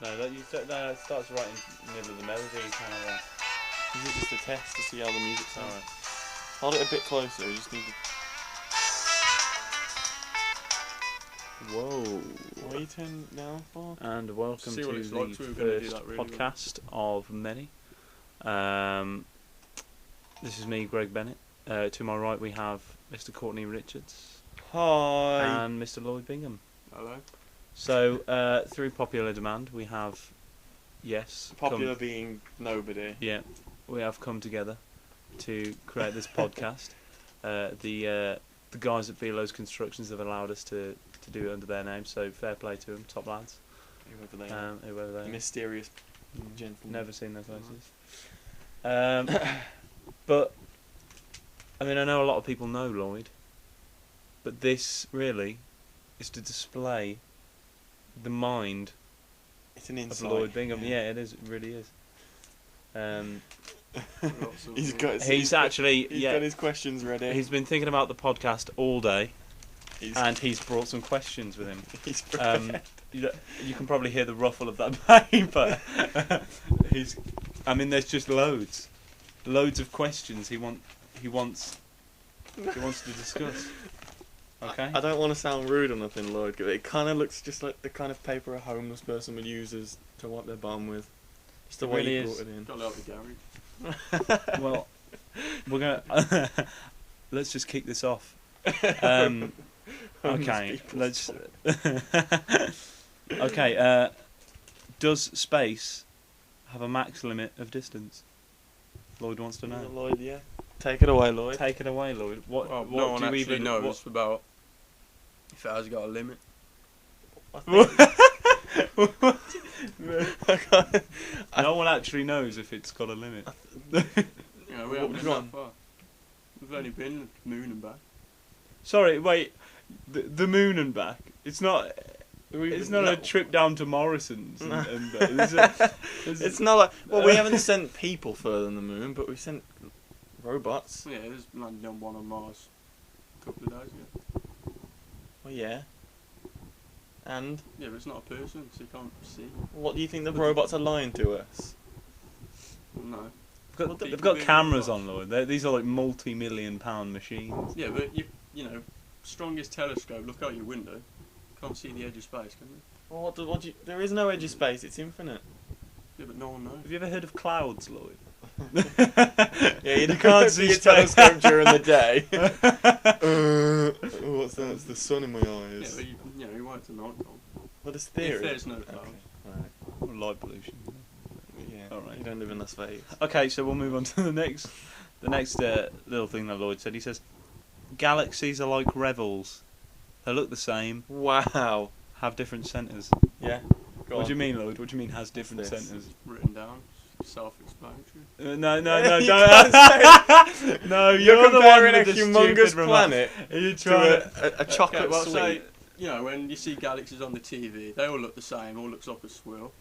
No, it starts right in the middle of the melody, kind of like. Is it just a test to see how the music sounds? Alright. Hold it a bit closer, we just need to... Whoa. What are you turning it down for? And welcome See to what it's the like, so we're gonna do first that really podcast of many. This is me, Greg Bennett. To my right we have Mr. Courtney Richards. Hi. And Mr. Lloyd Bingham. Hello. So, through popular demand, we have, Popular being nobody. Yeah, we have come together to create this podcast. The guys at Belos Constructions have allowed us to do it under their name, so fair play to them, top lads. Whoever they are. Whoever they are. Mysterious gentlemen. Never seen their faces. But, I mean, I know a lot of people know Lloyd, but this really is to display the mind It's an of insight. Lloyd Bingham. Yeah, it is. It really is. He's got his questions ready. He's been thinking about the podcast all day, He's he's brought some questions with him. He's prepared. You can probably hear the ruffle of that paper. There's just loads of questions he wants to discuss. Okay. I don't want to sound rude or nothing, Lloyd, but it kind of looks just like the kind of paper a homeless person would use to wipe their bum with. Just the way really you is. brought it in. Got out the garage. Well, we're gonna let's just kick this off. Okay, let's. Okay. Does space have a max limit of distance? Lloyd wants to know. Lloyd, yeah. Take it away, Lloyd. Take it away, Lloyd. What Well, what no one do you actually even knows about if it has got a limit. No one actually knows if it's got a limit. You know, we haven't Go been on. that far. We've only been to the moon and back. Sorry, wait. The moon and back. It's not. It's not a trip down to Morrison's. It's not like... Well, we haven't sent people further than the moon, but we sent robots. Yeah, there's landed on one on Mars a couple of days ago. Well, yeah. And Yeah, but it's not a person, so you can't see. what do you think the robots are lying to us? No. They've got cameras on, Lloyd. These are like multi-million-pound machines. Yeah, but you know, strongest telescope. Look out your window. Can't see the edge of space, can you? Well, there is no edge of space, it's infinite. Yeah, but no one knows. Have you ever heard of clouds, Lloyd? Yeah, you can't see your telescope during the day. What's that? It's the sun in my Yeah, eyes. but you won't at night time. What is theory? If there's no clouds. Okay. Right. Light pollution. Yeah. Alright. You don't live in Las Vegas. Okay, so we'll move on to the next little thing that Lloyd said. He says, galaxies are like revels. They look the same, Wow. have different centres. Yeah. What do you mean, Lloyd? What do you mean has different What's this? centres? Written down, self-explanatory. No, You don't. can't say No, You're you're the one comparing a with the humongous stupid remark. planet Are you to trying a chocolate Okay, well, sweet. say, you know, when you see galaxies on the TV, they all look the same. All looks like a swirl.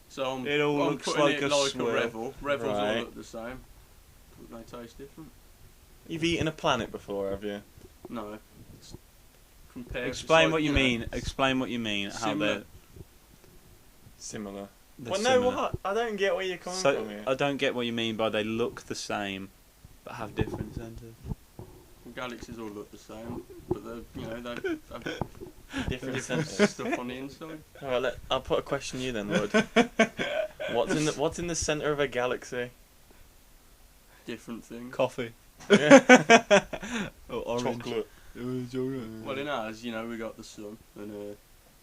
So I'm, It all I'm looks putting like it a like swirl. a revel. Revels all Right. look the same. But they taste different. You've eaten a planet before, have you? No. It's compared. Explain it's what like, you know, mean. Explain what you mean. How Similar. Similar. they're Well, similar. no, what? I don't get where you're coming So from here. I don't get what you mean by they look the same, but have different centres. Galaxies all look the same, but they have Different different centres. stuff on the inside. Alright, I'll put a question to you then, Lloyd. What's in the centre of a galaxy? Different things. Coffee. Yeah. Or orange. Chocolate. Well, in ours, you know, we got the sun and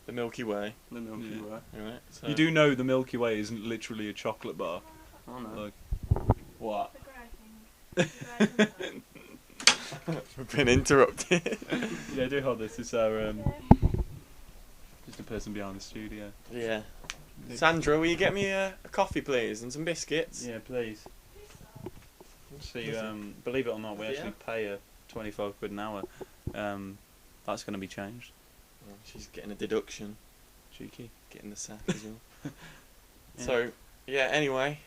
The Milky Way. the Milky Yeah. Way. Right. So You do know the Milky Way isn't literally a chocolate bar. I know. Like, what? We've been interrupted. Yeah, do hold this. It's our just a person behind the studio. Yeah. Sandra, will you get me a coffee, please, and some biscuits? Yeah, please. So you, believe it or not, we Yeah. actually pay her 25 quid an hour. That's going to be changed. Oh, she's getting a deduction. Cheeky. Getting the sack as well. Yeah. So, yeah, anyway.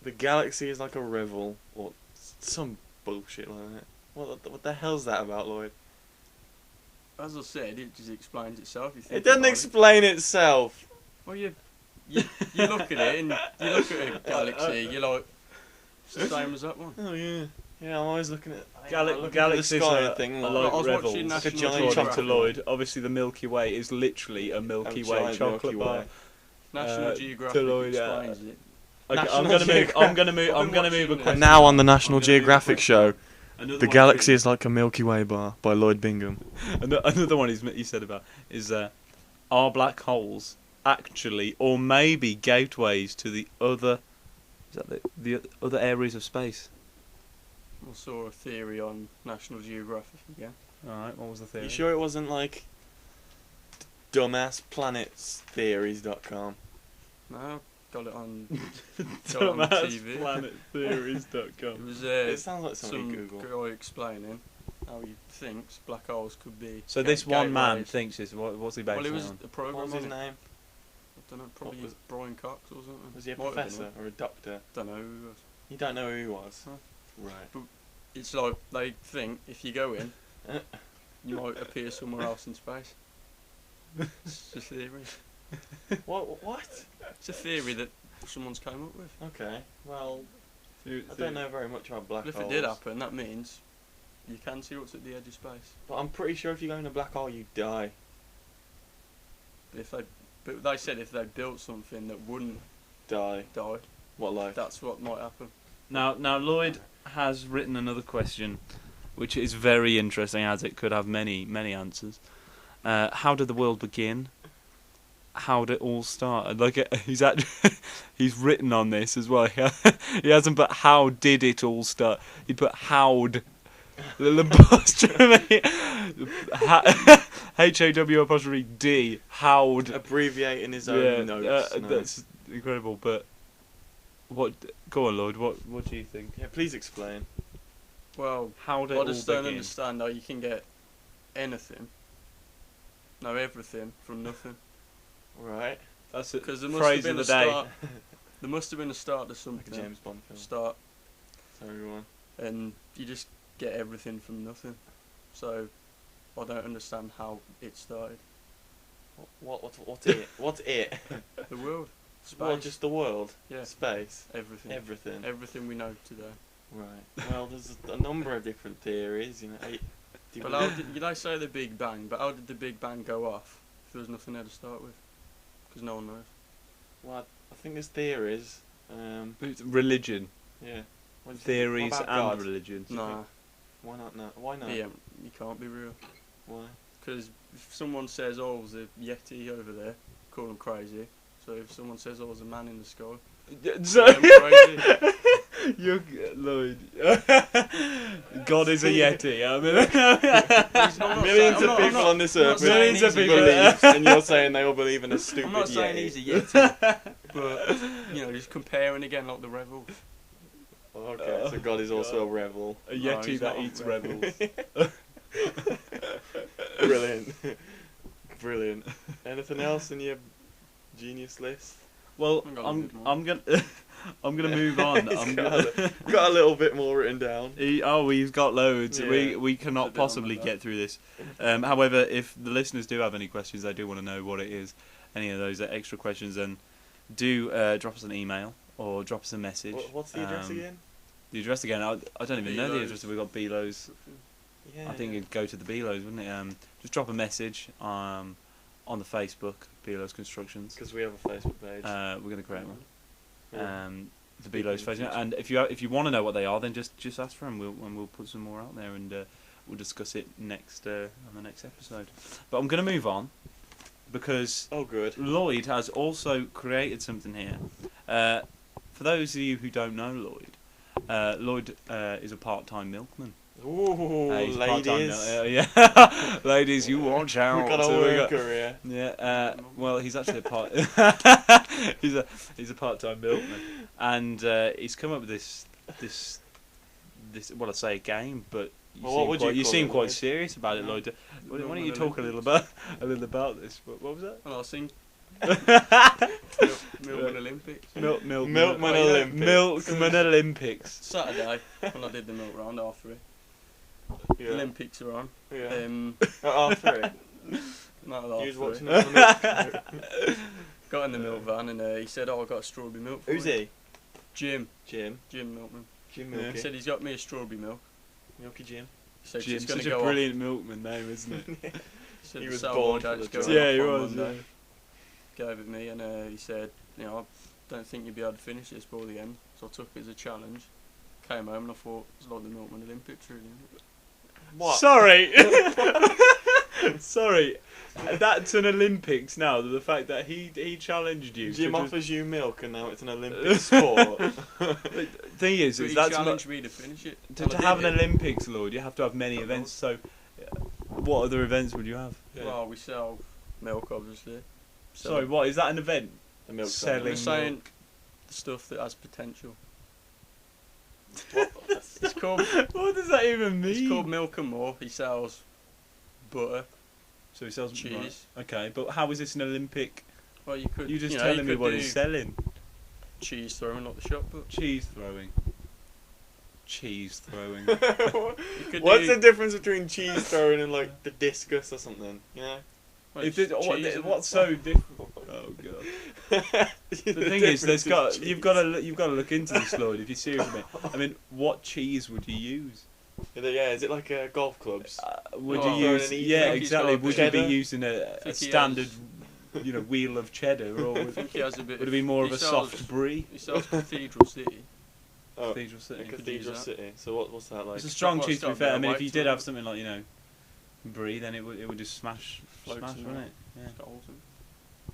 The galaxy is like a revel, or some bullshit like that. What the hell's that about, Lloyd? As I said, it just explains itself. You think It doesn't about explain itself. Well, you you look at it and you look at a galaxy, you're like, it's the same as that one. Oh yeah. Yeah, I'm always looking at Galaxies the sky are, and thing, are like, like I was revels. watching National giant According to Geographic. Lloyd, obviously the Milky Way is literally a Milky Way giant chocolate Milky bar. Way. National to Geographic Lloyd, explains it. Okay, National I'm gonna move. I'm Geographic. gonna move. I've I'm been gonna move a watching, question. And now on the I'm National gonna move a Geographic question. show, Another the one galaxy is like a Milky Way bar by Lloyd Bingham. Another one you said about is are black holes actually, or maybe gateways to the other? Is that the other areas of space? I saw a theory on National Geographic again. All right. What was the theory? You sure it wasn't like dumbassplanet.theories.com? No, got it on TV. Dumbassplanettheories.com. It was It sounds like something some you Google. guy explaining how he thinks black holes could be. So this one man gateways. thinks is what's he based Well, it was on? a program. What was his on it. name? I don't know, probably was- Brian Cox or something. Was he a Might have been professor or a doctor? him. Don't know who he was. You don't know who he was. Huh. Right. It's like they think if you go in, you might appear somewhere else in space. It's a theory. What? It's a theory that someone's came up with. Okay. Well, I don't know very much about black But if holes. it did happen, that means you can see what's at the edge of space. But I'm pretty sure if you go in a black hole, you die. But they said if they built something that wouldn't Die. die, What, like? that's what might happen. Now Lloyd has written another question, which is very interesting as it could have many answers. How did the world begin? How did it all start? Like he's actually he's written on this as well. He hasn't put how did it all start. He put how'd. Little apostrophe. HAW''D. How'd. Abbreviating his own notes. No. That's incredible. But what? Go on, Lloyd. What do you think? Yeah, please explain. Well, How did it I all just don't begin? understand how you can get anything, no everything, from nothing. Right. That's it. Because there must Phrase have been of a the day. start. There must have been a start to Like a something. James Bond film. Start, Sorry, go on. and you just get everything from nothing. So I don't understand how it started. What's it? What's it? The world, space, Well, just the world. yeah, Space. everything, Everything. everything we know today. Right. Well, there's a number of different theories. You know. But how did, they say the Big Bang, but how did the Big Bang go off if there was nothing there to start with? Because no one knows. Well, I think there's theories. It's religion, Yeah. What do you think? theories, What and about God? religion. Nah, Why not? No. Why not? yeah, you can't be real. Why? Because if someone says, "Oh, there's a Yeti over there," call them crazy. So if someone says, "Oh, there's a man in the sky," So call them crazy. you're Lloyd. God is a yeti. I mean, not Millions saying- of I'm people not- on this I'm not earth saying Millions of he's a people. believe, and you're saying they all believe in a stupid I'm not saying Yeti. he's a Yeti, but you know, just comparing again like the rebel. Okay, so God is also a rebel. a No, yeti he's that not a eats rebel. rebels. Brilliant. Brilliant. Anything else in your genius list? Well, I've got a I'm good one. I'm gonna I'm gonna move on. He's I'm got, gonna, got a little bit more written down. we've got loads. Yeah. We There's a cannot bit on possibly that. get through this. However, if the listeners do have any questions, I do want to know what it is. Any of those extra questions, then do drop us an email or drop us a message. What's the address again? The address again? I don't even know the Belos. address. We've got Belos. Yeah. I think it'd go to the Belos, wouldn't it? Just drop a message on the Facebook, Belos Constructions. Because we have a Facebook page. We're going to create one. Yeah. The Belos Facebook. And if you want to know what they are, then just ask for them. We'll put some more out there, and we'll discuss it next on the next episode. But I'm going to move on because Oh, good. Lloyd has also created something here. For those of you who don't know Lloyd, Lloyd is a part-time milkman. Ooh, He's a part-time ladies. yeah, ladies, you watch out. We've got a So we work got- career. Yeah, well, he's actually a part. he's a part-time milkman, and he's come up with this. Well, I say a game, but Well, what would you call seem it, quite Lloyd? serious about it, Yeah. Lloyd. Why don't you Milkman talk a little about this? What was that? And I'll sing Milkman Olympics. Milkman Olympics. Milkman Olympics. Saturday when I did the milk round after it. Yeah. Olympics are on. Yeah. Um, After it. not You was after watching it. it on the got in the milk van and he said, "Oh, I got a strawberry milk for Who's you." he? Jim Jim. Milkman. Jim Yeah. He Milky. said he's got me a strawberry milk. Milky Jim. He said Jim's it's going such to a go brilliant milkman name, isn't it? off. He said He the was sale born board for date's the going job. Yeah, he off on was. Monday. Yeah. Gave it me and he said, you know, I don't think you'll be able to finish this before the end. So I took it as a challenge. Came home and I thought it's like the Milkman Olympics, really. What? Sorry. Sorry. That's an Olympics now. The fact that he challenged you. Jim to offers you milk and now it's an Olympic sport. The thing is, But he that's challenged me to finish it. to and I have did an it. Olympics, Lloyd. You have to have many events. So, what other events would you have? Yeah. Well, we sell milk, obviously. Sorry, what is that an event? The milk Selling We're saying milk. the stuff that has potential. What? It's called What does that even mean? it's called Milk and More. He sells butter, So he sells cheese. Right. Okay, but how is this an Olympic? Well, you could. You're just you know, telling you me could what do he's selling. cheese throwing like the shot put. Cheese throwing. Cheese throwing. You could What's do, the difference between cheese throwing and like the discus or something? You know? well, If it's it, what, cheese, isn't it? what's so different? Oh god. The thing is, you've got to look into this, Lloyd. If you're serious about it. I mean, what cheese would you use? Yeah, is it like golf clubs? Would Oh, you use? throwing an Yeah, think he's exactly. got a Would you be cheddar? using a think he standard, has- wheel of cheddar, or I would, think he has a bit. would it be more of he a sells- soft brie? He sells Cathedral City. Oh, Cathedral City. could use Cathedral that. City. So what's that like? It's a strong Well, cheese, it's to be got a fair. bit I of mean, if weight you to did it. have something like brie, then it would just smash, Floats in wouldn't there. it? Yeah. It's got holes in it.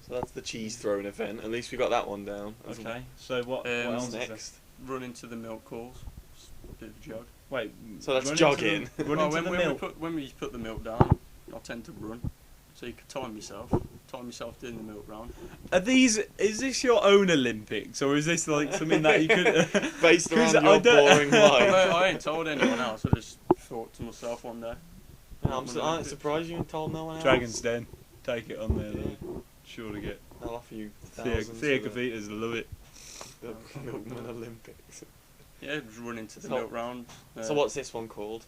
So that's the cheese throwing event. At least we got that one down. Okay. So what Um, else What's is there? next? Run into the milk calls. It's a bit of a jog. Wait. So that's run jogging. Into the, run Well, into the when milk. we put the milk down, I tend to run. So you could time yourself doing the milk round. Is this your own Olympics, or is this like something that you could? Based 'Cause around I your don't- boring life. I ain't told anyone else. I just thought to myself one day. I'm surprised you ain't told no one else. Dragon's Den, take it on there. Though. Sure to get. They'll offer you thousands. Thea for Cavitas love it. the Milkman Olympics. Yeah, just run into the So- milk round. So what's this one called?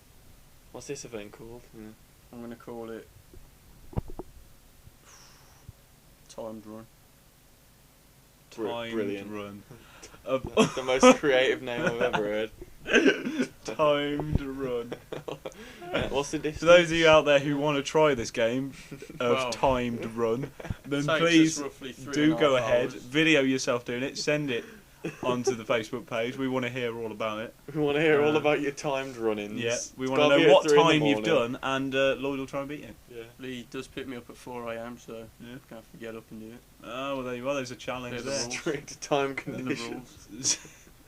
What's this event called? Yeah. I'm gonna call it timed run. Brilliant. Run. That's the most creative name I've ever heard. Timed run. What's the distance? For those of you out there who want to try this game of Well, timed run, then Takes us please roughly 3.5 do go ahead, hours. video yourself doing it, send it onto the Facebook page. We want to hear all about it. We want to hear all Uh, about your timed run-ins. Yeah, we It's want to gotta be know at what 3 in the time you've morning. done, and Lloyd will try and beat you. Yeah. Lee does pick me up at 4 a.m, so Yeah. I'm gonna have to get up and do it. Oh, well, there you are. There's a challenge They're the there. rules. Strict time They're the conditions.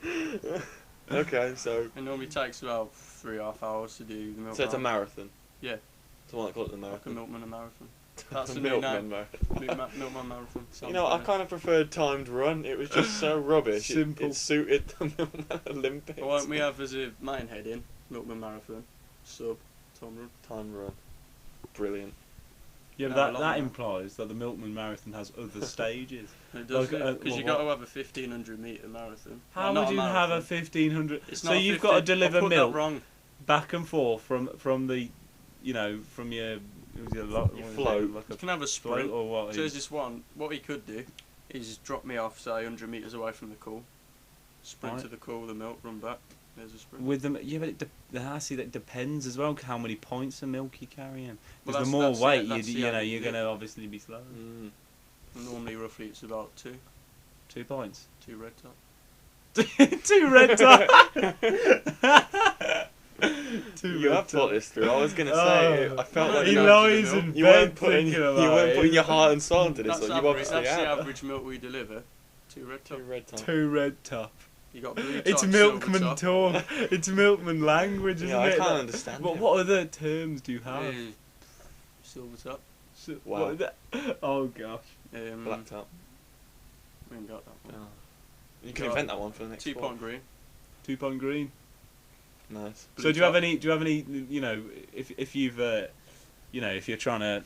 rules. Okay, so It normally takes about 3.5 hours to do the milk it's a round. marathon. Yeah. So I call it the Like a marathon. milkman a marathon. That's The the new Milkman name. marathon. Milkman marathon. You know, I kind of preferred timed run. It was just so rubbish. Simple. It suited the Milkman Olympics. Why don't we have as a main heading Milkman marathon, sub, time run. Time run. Brilliant. Yeah, No, but I that love that. implies that the Milkman Marathon has other stages. It does, Like, because well, you got to have a 1500 metre marathon. How Well, not would you have a marathon. 1500? It's So not you've got to 15 deliver I put milk That wrong. back and forth from the, from your, Your float. like You a can have a float sprint. or what? So there's this one. What he could do is drop me off, say 100 metres away from the cool, sprint Right. to the cool, the milk, run back. There's a sprint. With them, yeah, but I see that depends as well how many pints of milk you're carrying. Well, Because the that's- more that's weight, it, that's you the know, only you're bit. going to obviously be slow. Mm. Normally, roughly, it's about 2 pints. 2 red top. 2 red top. 2 You red have thought top. this through. I was gonna say. I felt like He you, lies know, in you bed weren't putting thinking about it. your heart and soul into this. That's, So you average, obviously that's the have. average milk we deliver. 2 red top. Two red top. 2 red top. You got blue top, It's silver milkman top. talk. It's milkman language, isn't Yeah, I it? can't Like, understand. But it. what other terms do you have? Yeah. Silver top. So, Wow. what are that? Oh gosh. Black top. We ain't got that one. Oh. You can Got invent that one for the next 2 sport. point green. 2 point green. Nice. So Blue do you have top. any? Do you have any? If you've, if you're trying to,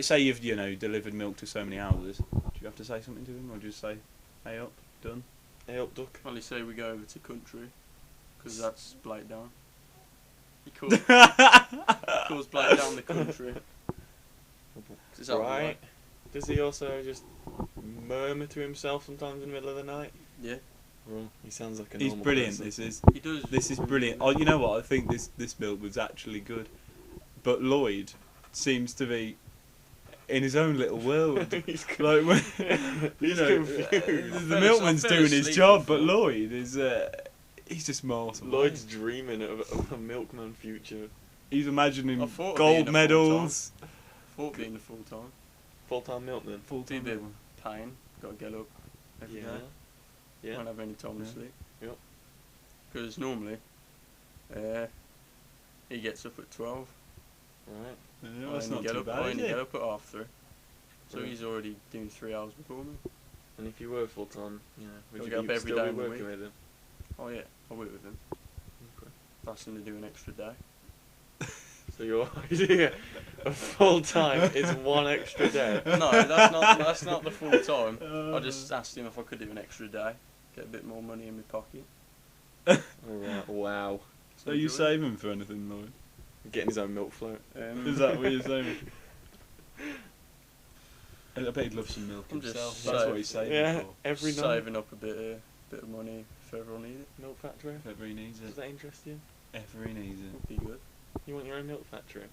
say you've delivered milk to so many houses, do you have to say something to them, or just say, "Hey up, done"? Hey up, duck. Well, they say we go over to country, because that's Blake down. He calls Blake down the country. 'Cause it's out the way. Right. Does he also just murmur to himself sometimes in the middle of the night? Yeah, Well, he sounds like a He's normal brilliant. person. he does. This is brilliant. Oh, you know what? I think this milk was actually good, but Lloyd seems to be in his own little world. He's Like when, He's the confused. milkman's I fell doing his asleep job, but before. Lloyd is he's just miles away. Lloyd's dreaming of a milkman future. He's imagining I thought of gold being a medals. Thought being a full time. Full-time milkman. Full-time Be a bit milkman. pain. Got to get up every day. Yeah. Won't have any time Yeah. to sleep. Yep. Because normally, he gets up at 12. Right. Yeah, I that's only not get too up, bad, I is only it? get up at 3:30. So Right. he's already doing 3 hours before me. And if you were full-time, would Gotta you get up be, every still day be of the working week. with him? Oh yeah, I work with him. Okay. Asked him to do an extra day. So your idea of full-time is one extra day? No, that's not the full time. I Uh, just asked him if I could do an extra day, get a bit more money in my pocket. Alright, wow. So you Enjoy it. saving for anything, Lloyd? Getting his own milk float. Is that what you're saying? I bet he'd love some milk I'm just himself. saying. That's what he's saving Yeah, for. every night. saving up a bit of money if ever I need it. Milk factory? If ever he needs Does it. that interest you? Ever he needs it. Would be good. You want your own milk factory?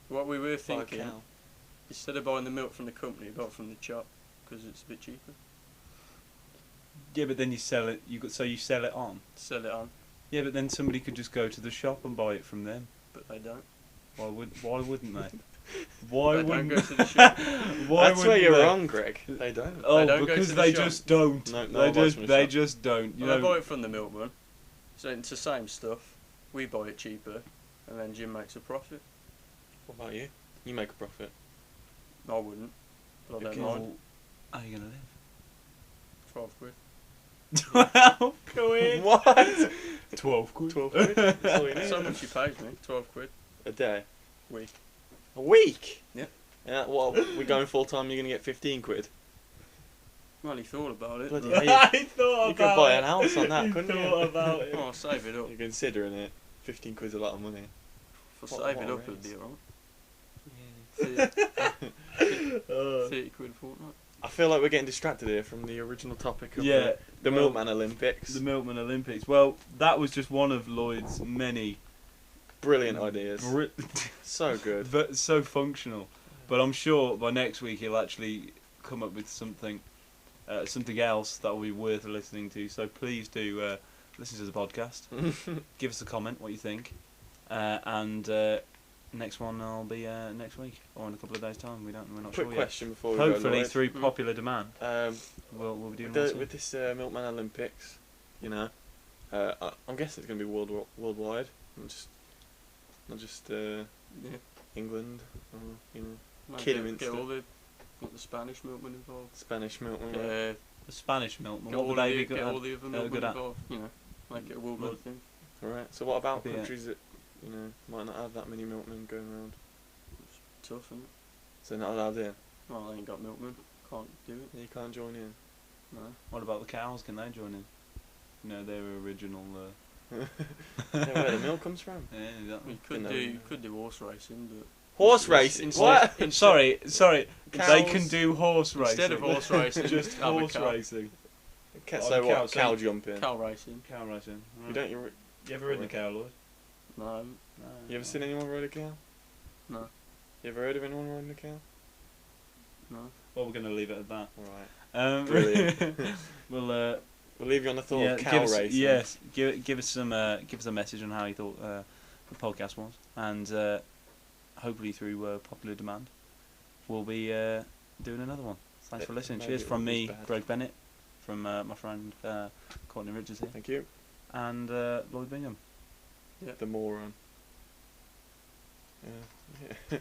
What we were Buy a thinking, cow. instead of buying the milk from the company, buy it from the shop because it's a bit cheaper. Yeah, but then you sell it. So you sell it on. Sell it on, Yeah, but then somebody could just go to the shop and buy it from them. but they don't. Why wouldn't they? Why They don't wouldn't? go to the shop. Why That's where wouldn't you're they? wrong, Greg. They don't. Oh, They don't go because to the they shop. just don't. No, they buys just from the they shop. just don't. You Well, they know. buy it from the milkman, so it's the same stuff. We buy it cheaper, and then Jim makes a profit. What about you? You make a profit. I wouldn't, but I don't Okay. mind. Well, how are you gonna 12 quid. live? 12 quid. What? 12 quid. 12 quid? That's all you need. So much he pays me, 12 quid. A day? Week. A week? Yeah. Yeah, well, we're going full time, you're going to get 15 quid. Well, he thought about it. Bloody but- hell. I thought You about could buy it. an house on that, You couldn't you? thought about it. Oh, I'll save it up. You're considering it. 15 quid's a lot of money. If I What- save what it a up, it'd raise. be alright. Yeah. 30 quid a fortnight. I feel like we're getting distracted here from the original topic of Yeah, the well, Milkman Olympics. The Milkman Olympics. Well, that was just one of Lloyd's many Brilliant ideas. bri- So good. but so functional. But I'm sure by next week he'll actually come up with something else that will be worth listening to. So please do listen to the podcast. Give us a comment what you think, and next one will be next week or in a couple of days' time. We're not Quick sure question before yet. we Hopefully go, Lloyd. through popular demand, Um, we'll be doing with, one the, soon. with this Milkman Olympics, you know, I'm guessing it's going to be worldwide, not just Yeah. England, or, you know, Might Killing get Insta. all the Spanish milkman involved. Spanish Milkman. Get, right? The Spanish milkman. get What all, would the, they be get good all at? the other good milkmen at? involved. You know, make it a worldwide thing. Alright, so what about Yeah. countries that, you know, might not have that many milkmen going around? Tough, isn't it? So they're not allowed in? Well, they ain't got milkmen. Can't do it. You can't join in? No. What about the cows? Can they join in? No, they were original. Yeah, where the milk comes from? Yeah, exactly. You could do horse racing, but Horse Instead- racing? instead- What? instead- Sorry. They Cows. can do horse racing. Instead of horse racing, just have a horse cow. racing. So what? so Cow jumping? Cow racing. Cow racing. You don't? You ever ridden a cow, Lloyd? No, No. You ever seen anyone ride a cow? no, You ever heard of anyone riding a cow? no. Well, we're going to leave it at that. Alright. Brilliant. We'll We'll leave you on the thought yeah, of cow give us, racing. yes, give us a message on how you thought the podcast was, and hopefully through popular demand, we'll be doing another one. Thanks for listening. Maybe Cheers it from won't be me, as bad. Greg Bennett, from my friend Courtney Richards here, Thank you. and Lloyd Bingham. The moron. Yeah.